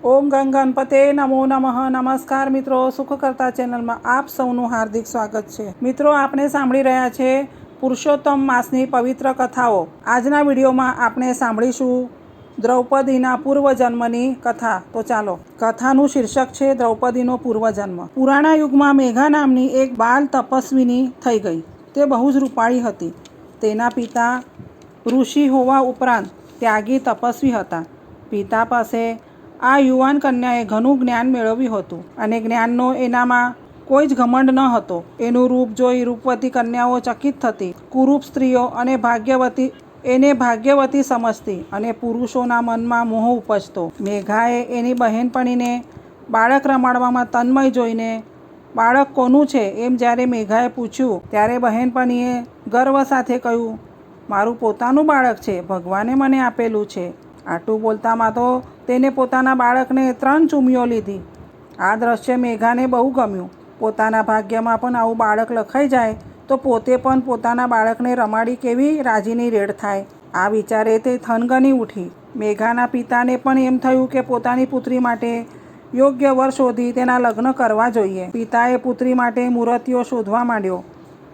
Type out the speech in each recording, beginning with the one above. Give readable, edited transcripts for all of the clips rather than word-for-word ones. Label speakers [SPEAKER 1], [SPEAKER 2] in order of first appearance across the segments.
[SPEAKER 1] ઓમ ગંગણપતે નમો નમઃ. નમસ્કાર મિત્રો, સુખ કરતા ચેનલમાં આપ સૌનું હાર્દિક સ્વાગત છે. મિત્રો, આપણે સાંભળી રહ્યા છે પુરુષોત્તમ માસની પવિત્ર કથાઓ. આજના વિડીયોમાં આપણે સાંભળીશું દ્રૌપદીના પૂર્વજન્મની કથા. તો ચાલો, કથાનું શીર્ષક છે દ્રૌપદીનો પૂર્વજન્મ. પુરાણા યુગમાં મેઘા નામની એક બાલ તપસ્વીની થઈ ગઈ. તે બહુ જ રૂપાળી હતી. તેના પિતા ઋષિ હોવા ઉપરાંત ત્યાગી તપસ્વી હતા. પિતા પાસે આ યુવાન કન્યાએ ઘણું જ્ઞાન મેળવ્યું હતું અને જ્ઞાનનો એનામાં કોઈ જ ઘમંડ ન હતો. એનું રૂપ જોઈ રૂપવતી કન્યાઓ ચકિત થતી. કુરૂપ સ્ત્રીઓ અને ભાગ્યવતી સમજતી અને પુરુષોના મનમાં મોહ ઉપજતો. મેઘાએ એની બહેનપણીને બાળક રમાડવામાં તન્મય જોઈને બાળક કોનું છે એમ જ્યારે મેઘાએ પૂછ્યું ત્યારે બહેનપણીએ ગર્વ સાથે કહ્યું, મારું પોતાનું બાળક છે, ભગવાને મને આપેલું છે. આટલું બોલતામાં તો તેને પોતાના બાળકને 3 ચૂમીઓ લીધી. આ દ્રશ્ય મેઘાને બહુ ગમ્યું. પોતાના ભાગ્યમાં પણ આવું બાળક લખાઈ જાય તો પોતે પણ પોતાના બાળકને રમાડી કેવી રાજીની રેડ થાય. આ વિચારે તે થનગની ઉઠી. મેઘાના પિતાને પણ એમ થયું કે પોતાની પુત્રી માટે યોગ્ય વર શોધી તેના લગ્ન કરવા જોઈએ. પિતાએ પુત્રી માટે મૂર્તિઓ શોધવા માંડ્યો,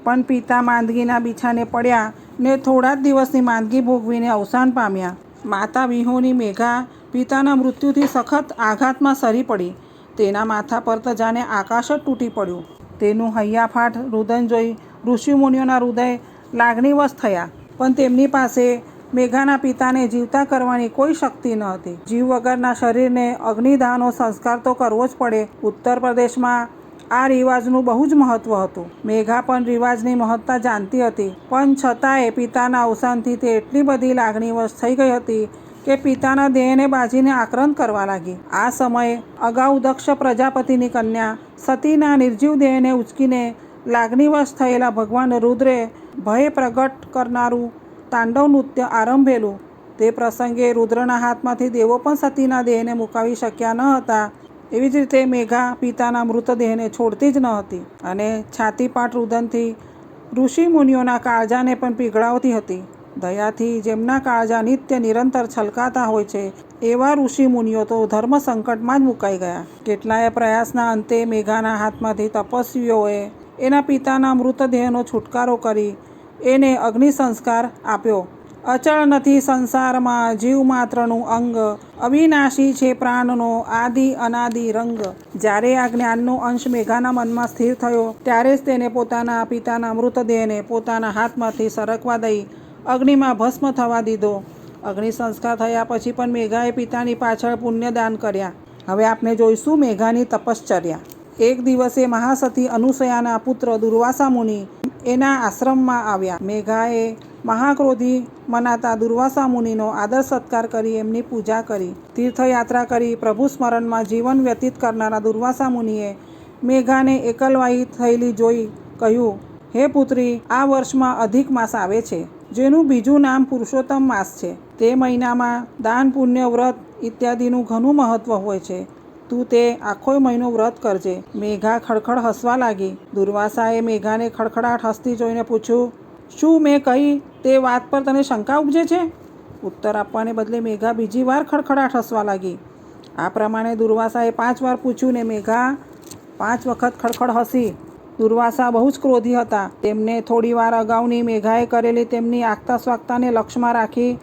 [SPEAKER 1] પણ પિતા માંદગીના બિછાને પડ્યા ને થોડા જ દિવસની માંદગી ભોગવીને અવસાન પામ્યા. માતા વિહોણી મેઘા પિતાના મૃત્યુથી સખત આઘાતમાં સરી પડી. તેના માથા પર તો જાણે આકાશ જ તૂટી પડ્યું. તેનું હૈયાફાટ રુદન જોઈ ઋષિમુનિઓના હૃદય લાગણીવશ થયા, પણ તેમની પાસે મેઘાના પિતાને જીવતા કરવાની કોઈ શક્તિ ન હતી. જીવ વગરના શરીરને અગ્નિદાહનો સંસ્કાર તો કરવો જ પડે. ઉત્તર પ્રદેશમાં આ રિવાજનું બહુ જ મહત્વ હતું. મેઘા પણ રિવાજની મહત્તા જાણતી હતી, પણ છતાંય પિતાના અવસાનથી તે એટલી બધી લાગણીવશ થઈ ગઈ હતી કે પિતાના દેહને બાજીને આક્રંદ કરવા લાગી. આ સમયે અગાઉ દક્ષ પ્રજાપતિની કન્યા સતીના નિર્જીવ દેહને ઉચકીને લાગણીવશ થયેલા ભગવાન રુદ્રે ભય પ્રગટ કરનારું તાંડવ નૃત્ય આરંભેલું. તે પ્રસંગે રુદ્રના હાથમાંથી દેવો પણ સતીના દેહને મુકાવી શક્યા ન હતા. એવી જ રીતે મેઘા પિતાના મૃતદેહને છોડતી જ ન હતી અને છાતીપાટ રુદનથી ઋષિ મુનિઓના કાળજાને પણ પીગળાવતી હતી. દયાથી જેમના કાળજા નિત્ય નિરંતર છલકાતા હોય છે એવા ઋષિ મુનિઓ તો ધર્મ સંકટમાં જ મુકાઈ ગયા. કેટલાય પ્રયાસના અંતે મેઘાના હાથમાંથી તપસ્વીઓએ એના પિતાના મૃતદેહનો છુટકારો કરી એને અગ્નિ સંસ્કાર આપ્યો. અચળ નથી સંસારમાં જીવ માત્રનું અંગ, અવિનાશી છે પ્રાણનો આદિ અનાદિ રંગ. જ્યારે આ જ્ઞાનનો અંશ મેઘાના મનમાં સ્થિર થયો ત્યારે જ તેને પોતાના પિતાના મૃતદેહને પોતાના હાથમાંથી સરકવા દઈ અગ્નિમાં ભસ્મ થવા દીધો. અગ્નિ સંસ્કાર થયા પછી પણ મેઘાએ પિતાની પાછળ પુણ્યદાન કર્યા. હવે આપણે જોઈશું મેઘાની તપશ્ચર્યા. એક દિવસે મહાસતી અનુસયાના પુત્ર દુર્વાસા મુનિ એના આશ્રમમાં આવ્યા. મેઘાએ મહાક્રોધી મનાતા દુર્વાસા મુનિનો આદર સત્કાર કરી એમની પૂજા કરી. તીર્થયાત્રા કરી પ્રભુ સ્મરણમાં જીવન વ્યતીત કરનારા દુર્વાસા મુનિએ મેઘાને એકલવાયી થયેલી જોઈ કહ્યું, હે પુત્રી, આ વર્ષમાં અધિક માસ આવે છે, જેનું બીજું નામ પુરુષોત્તમ માસ છે. તે મહિનામાં દાન, પુણ્ય, વ્રત ઇત્યાદિનું ઘણું મહત્વ હોય છે. તું તે આખો મહિનો વ્રત કરજે. મેઘા ખડખડ હસવા લાગી. દુર્વાસાએ મેઘાને ખડખડાટ હસતી જોઈને પૂછ્યું, શું મેં કહી તે વાત પર તને શંકા ઉપજે છે? ઉત્તર આપવાને બદલે મેઘા બીજી વાર ખડખડાટ હસવા લાગી. આ પ્રમાણે દુર્વાસાએ 5 વાર પૂછ્યું ને મેઘા 5 વખત ખડખડ હસી. દુર્વાસા બહુ જ ક્રોધી હતા. તેમને થોડી વાર અગાઉની મેઘાએ કરેલી તેમની આગતા સ્વાગતાને લક્ષ્યમાં રાખી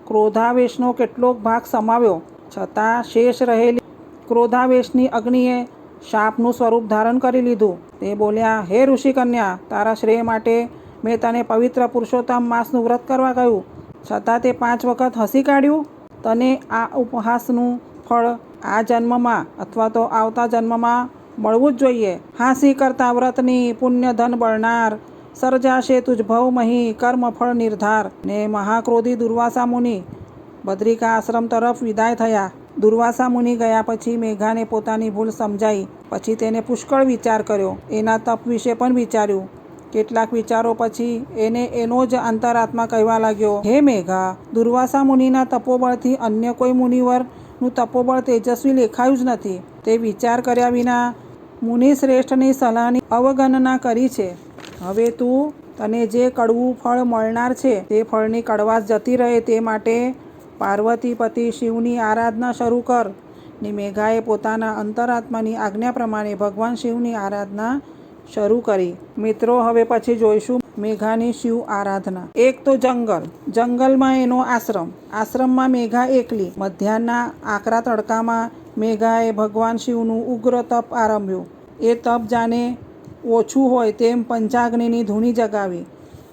[SPEAKER 1] ક્રોધાવેશનો કેટલોક ભાગ સમાવ્યો. છતાં શેષ રહેલી ક્રોધાવેશની અગ્નિએ શાપનું સ્વરૂપ ધારણ કરી લીધું. તે બોલ્યા, હે ઋષિકન્યા, તારા શ્રેય માટે મેં તને પવિત્ર પુરુષોત્તમ માસનું વ્રત કરવા કહ્યું, છતાં તે 5 વખત હસી કાઢ્યું. તને આ ઉપહાસનું ફળ આ જન્મમાં અથવા તો આવતા જન્મમાં મળવું જ જોઈએ. હાંસી કરતા વ્રતની પુણ્ય ધન બળનાર, સર્જાશે તુજ ભવમહી કર્મ ફળ નિર્ધાર. ને મહાક્રોધી દુર્વાસા મુનિ બદ્રિકા આશ્રમ તરફ વિદાય થયા. દુર્વાસા મુનિ ગયા પછી મેઘાને પોતાની ભૂલ સમજાઈ. પછી તેને પુષ્કળ વિચાર કર્યો. એના તપ વિશે પણ વિચાર્યું. કેટલાક વિચારો પછી એને એનો જ અંતરાત્મા કહેવા લાગ્યો, હે મેઘા, દુર્વાસા મુનિના તપોબળથી અન્ય કોઈ મુનિવરનું તપોબળ તેજસ્વી લેખાયું જ નથી. તે વિચાર કર્યા વિના મુનિશ્રેષ્ઠની સલાહની અવગણના કરી છે. હવે તને જે કડવું ફળ મળનાર છે તે ફળની કડવાશ જતી રહે તે માટે પાર્વતીપતિ શિવની આરાધના શરૂ કર. ને મેઘાએ પોતાના અંતરાત્માની આજ્ઞા પ્રમાણે ભગવાન શિવની આરાધના શરૂ કરી. મિત્રો, હવે પછી જોઈશું મેઘાની શિવ આરાધના. એક તો જંગલમાં એનો આશ્રમમાં મેઘા એકલી. મધ્યાહ્નના આકરા તડકામાં મેઘાએ ભગવાન શિવનું ઉગ્ર તપ આરંભ્યું. એ તપ જાણે ઓછું હોય તેમ પંચાગ્નિની ધૂણી જગાવી.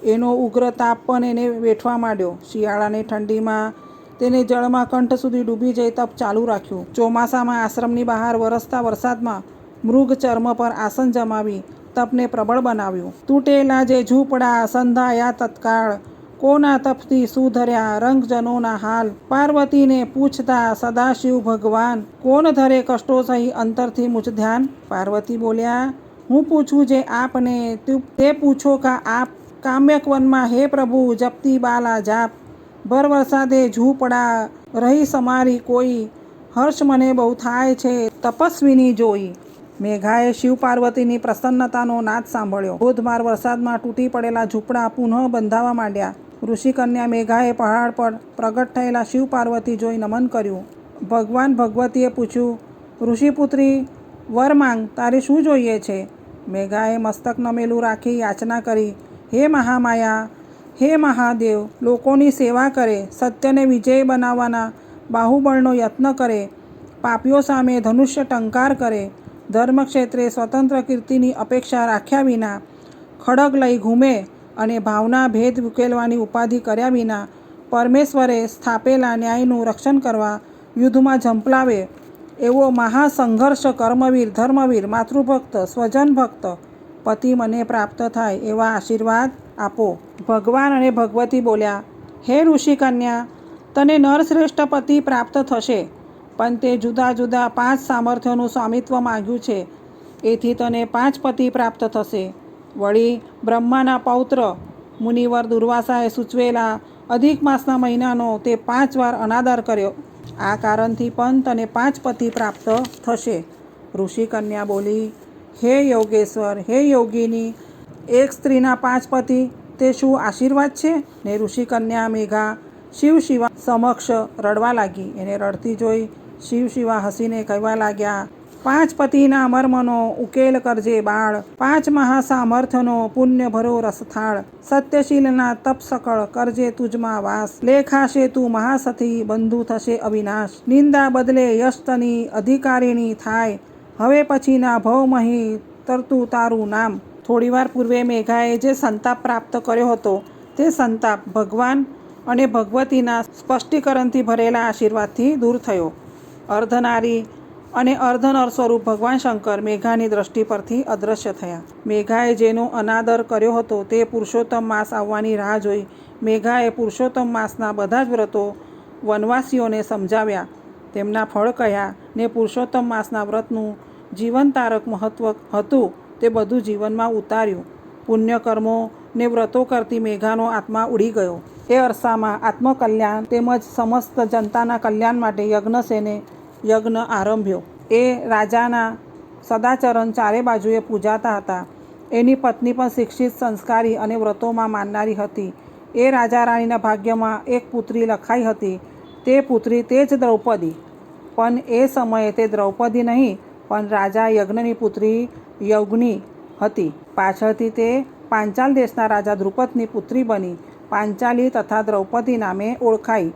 [SPEAKER 1] એનો ઉગ્ર તાપ પણ એને વેઠવા માંડ્યો. શિયાળાની ઠંડીમાં તેને જળમાં કંઠ સુધી ડૂબી જઈ તપ ચાલુ રાખ્યું. ચોમાસામાં આશ્રમની બહાર વરસતા વરસાદમાં મૃગ ચર્મ પર આસન જમાવી તપને પ્રબળ બનાવ્યું. તૂટેલા જે ઝૂંપડા સંધાયા તત્કાળ, કોના તપથી સુધર્યા રંગજનોના હાલ. પાર્વતીને પૂછતા સદાશિવ ભગવાન, કોણ ધરે કષ્ટો સહી અંતરથી મુझ ધ્યાન. પાર્વતી બોલ્યા, હું પૂછું જે આપને, તે પૂછો કા આપ. કામ્યકવનમાં હે પ્રભુ જપતી બાલા જાપ. ભર વરસાદે ઝૂંપડા રહી સમારી કોઈ, હર્ષ મને બહુ થાય છે તપસ્વીની જોઈ. મેઘાએ શિવ પાર્વતીની પ્રસન્નતાનો નાદ સાંભળ્યો. ધોધમાર વરસાદમાં તૂટી પડેલા ઝૂંપડા પુનઃ બંધાવા માંડ્યા. ઋષિકન્યા મેઘાએ પહાડ પર પ્રગટ થયેલા શિવ પાર્વતી જોઈ નમન કર્યું. ભગવાન ભગવતીએ પૂછ્યું, ઋષિપુત્રી વર માંગ, તારે શું જોઈએ છે? મેઘાએ મસ્તક નમેલું રાખી યાચના કરી, હે મહામાયા, હે મહાદેવ, લોકોની સેવા કરે, સત્યને વિજય બનાવવાના બાહુબળનો યત્ન કરે, પાપીઓ સામે ધનુષ્ય ટંકાર કરે, ધર્મક્ષેત્રે સ્વતંત્ર કીર્તિની અપેક્ષા રાખ્યા વિના ખડગ લઈ ઘૂમે અને ભાવના ભેદ ઉકેલવાની ઉપાધિ કર્યા વિના પરમેશ્વરે સ્થાપેલા ન્યાયનું રક્ષણ કરવા યુદ્ધમાં ઝંપલાવે એવો મહાસંઘર્ષ કર્મવીર, ધર્મવીર, માતૃભક્ત, સ્વજન ભક્ત પતિ મને પ્રાપ્ત થાય એવા આશીર્વાદ આપો. ભગવાન અને ભગવતી બોલ્યા, હે ઋષિકન્યા, તને નરશ્રેષ્ઠ પતિ પ્રાપ્ત થશે, પણ તે જુદા જુદા 5 સામર્થ્યોનું સ્વામિત્વ માગ્યું છે, એથી તને 5 પતિ પ્રાપ્ત થશે. વળી બ્રહ્માના પૌત્ર મુનિવર દુર્વાસાએ સૂચવેલા અધિક માસના મહિનાનો તે 5 વાર અનાદર કર્યો. આ કારણથી પણ તને 5 પતિ પ્રાપ્ત થશે. ઋષિકન્યા બોલી, હે યોગેશ્વર, હે યોગીની, એક સ્ત્રીના 5 પતિ, તે શું આશીર્વાદ છે? ને ઋષિકન્યા મેઘા શિવા સમક્ષ રડવા લાગી. એને રડતી જોઈ શિવા હસીને કહેવા લાગ્યા, 5 પતિના મર્મનો ઉકેલ કરજે બાળ, 5 મહાસામર્થ્યનો પુણ્ય ભરો રસથાળ, સત્યશીલના તપ સકળ કરજે તુજમાં વાસ, લેખાશે તું મહાસથી બંધુ થશે અવિનાશ, નિંદા બદલે યશતની અધિકારીણી થાય, હવે પછીના ભવમહી તરતું તારું નામ. થોડીવાર પૂર્વે મેઘાએ જે સંતાપ પ્રાપ્ત કર્યો હતો તે સંતાપ ભગવાન અને ભગવતીના સ્પષ્ટીકરણથી ભરેલા આશીર્વાદથી દૂર થયો. અર્ધનારી અને અર્ધનર સ્વરૂપ ભગવાન શંકર મેઘાની દ્રષ્ટિ પરથી અદૃશ્ય થયા. મેઘાએ જેનો અનાદર કર્યો હતો તે પુરુષોત્તમ માસ આવવાની રાહ જોઈ મેઘાએ પુરુષોત્તમ માસના બધા જ વ્રતો વનવાસીઓને સમજાવ્યા, તેમના ફળ કહ્યા ને પુરુષોત્તમ માસના વ્રતનું જીવનતારક મહત્વ હતું તે બધું જીવનમાં ઉતાર્યું. પુણ્યકર્મો ને વ્રતો કરતી મેઘાનો આત્મા ઉડી ગયો. એ અરસામાં આત્મકલ્યાણ તેમજ સમસ્ત જનતાના કલ્યાણ માટે યજ્ઞસેને યજ્ઞ આરંભ્યો. એ રાજાના સદાચરણ ચારે બાજુએ પૂજાતા હતા. એની પત્ની પણ શિક્ષિત, સંસ્કારી અને વ્રતોમાં માનનારી હતી. એ રાજા રાણીના ભાગ્યમાં એક પુત્રી લખાઈ હતી. તે પુત્રી તે જ દ્રૌપદી. પણ એ સમયે તે દ્રૌપદી નહીં પણ રાજા યજ્ઞની પુત્રી યૌગની હતી. પાછળથી તે પાંચાલ દેશના રાજા દ્રુપદની પુત્રી બની પાંચાલી તથા દ્રૌપદી નામે ઓળખાઈ.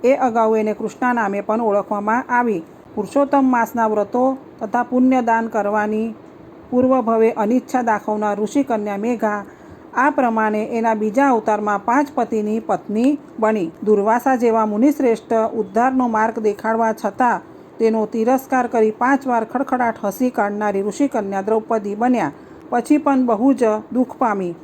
[SPEAKER 1] એ અગાઉ એને કૃષ્ણા નામે પણ ઓળખવામાં આવી. પુરુષોત્તમ માસના વ્રતો તથા પુણ્યદાન કરવાની પૂર્વભવે અનિચ્છા દાખવનાર ઋષિકન્યા મેઘા આ પ્રમાણે એના બીજા અવતારમાં 5 પતિની પત્ની બની. દુર્વાસા જેવા મુનિશ્રેષ્ઠ ઉદ્ધારનો માર્ગ દેખાડવા છતાં તેનો તિરસ્કાર કરી 5 વાર ખડખડાટ હસી કાઢનારી ઋષિકન્યા દ્રૌપદી બન્યા. પછી પણ બહુ જ દુઃખ પામી.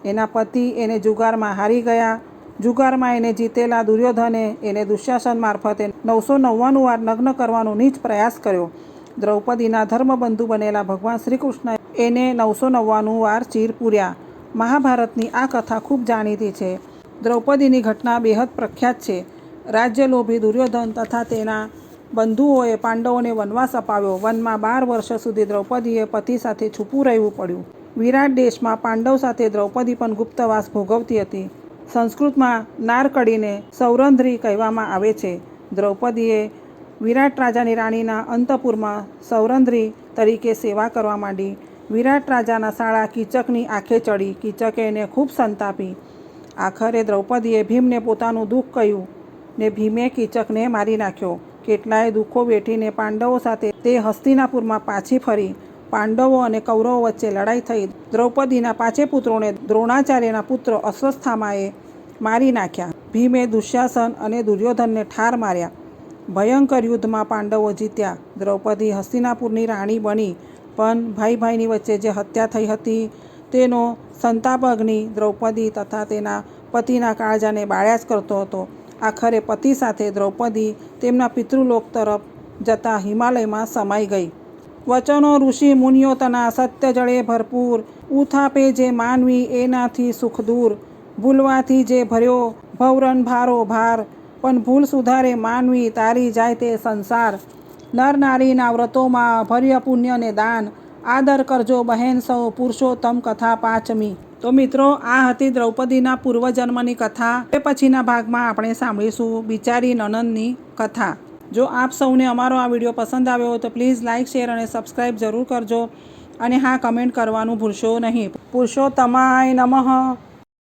[SPEAKER 1] એના પતિ એને જુગારમાં હારી ગયા. જુગારમાં એને જીતેલા દુર્યોધને એને દુશાસન મારફતે 999 વાર નગ્ન કરવાનો નીચ પ્રયાસ કર્યો. દ્રૌપદીના ધર્મબંધુ બનેલા ભગવાન શ્રી કૃષ્ણએ એને 999 વાર ચીર પૂર્યા. મહાભારતની આ કથા ખૂબ જાણીતી છે. દ્રૌપદીની ઘટના બેહદ પ્રખ્યાત છે. રાજ્યલોભી દુર્યોધન તથા તેના બંધુઓએ પાંડવોને વનવાસ અપાવ્યો. વનમાં 12 વર્ષ સુધી દ્રૌપદીએ પતિ સાથે છૂપું રહેવું પડ્યું. વિરાટ દેશમાં પાંડવ સાથે દ્રૌપદી પણ ગુપ્તવાસ ભોગવતી હતી. સંસ્કૃતમાં નારકડીને સૌરંધ્રી કહેવામાં આવે છે. દ્રૌપદીએ વિરાટ રાજાની રાણીના અંતપુરમાં સૌરંદ્રી તરીકે સેવા કરવા માંડી. વિરાટ રાજાના શાળા કીચકની આંખે ચડી. કીચકે એને ખૂબ સંતાપી. આખરે દ્રૌપદીએ ભીમને પોતાનું દુઃખ કહ્યું ને ભીમે કીચકને મારી નાખ્યો. કેટલાય દુઃખો વેઠીને પાંડવો સાથે તે હસ્તિનાપુરમાં પાછી ફરી. પાંડવો અને કૌરવો વચ્ચે લડાઈ થઈ. દ્રૌપદીના 5 પુત્રોને દ્રોણાચાર્યના પુત્ર અશ્વસ્થામાએ મારી નાખ્યા. ભીમે દુશ્શાસન અને દુર્યોધનને ઠાર માર્યા. ભયંકર યુદ્ધમાં પાંડવો જીત્યા. દ્રૌપદી હસ્તિનાપુરની રાણી બની. પણ ભાઈ ભાઈની વચ્ચે જે હત્યા થઈ હતી તેનો સંતાપ અગ્નિ દ્રૌપદી તથા તેના પતિના કાળજાને બાળ્યા જ કરતો હતો. આખરે પતિ સાથે દ્રૌપદી તેમના પિતૃલોક તરફ જતા હિમાલયમાં સમાઈ ગઈ. વચનો ઋષિ મુનિઓ તના સત્ય જળે ભરપૂર. ઉથાપે જે માનવી એનાથી સુખ દૂર. ભૂલવાથી જે ભર્યો ભવરન ભારો ભાર. પણ ભૂલ સુધારે માનવી તારી જાય તે સંસાર. નર નારીના વ્રતોમાં ભર્ય પુણ્ય ને દાન. આદર કરજો બહેન સૌ પુરુષોત્તમ કથા 5મી. તો મિત્રો, આ હતી દ્રૌપદીના પૂર્વજન્મની કથા. એ પછીના ભાગમાં આપણે સાંભળીશું બિચારી નણંદની કથા. જો આપ સૌને અમારો આ વિડીયો પસંદ આવ્યો હોય તો પ્લીઝ લાઇક, શેર અને સબસ્ક્રાઈબ જરૂર કરજો. અને હા, કમેન્ટ કરવાનું ભૂલશો નહીં. પુરુષોત્તમાય નમઃ.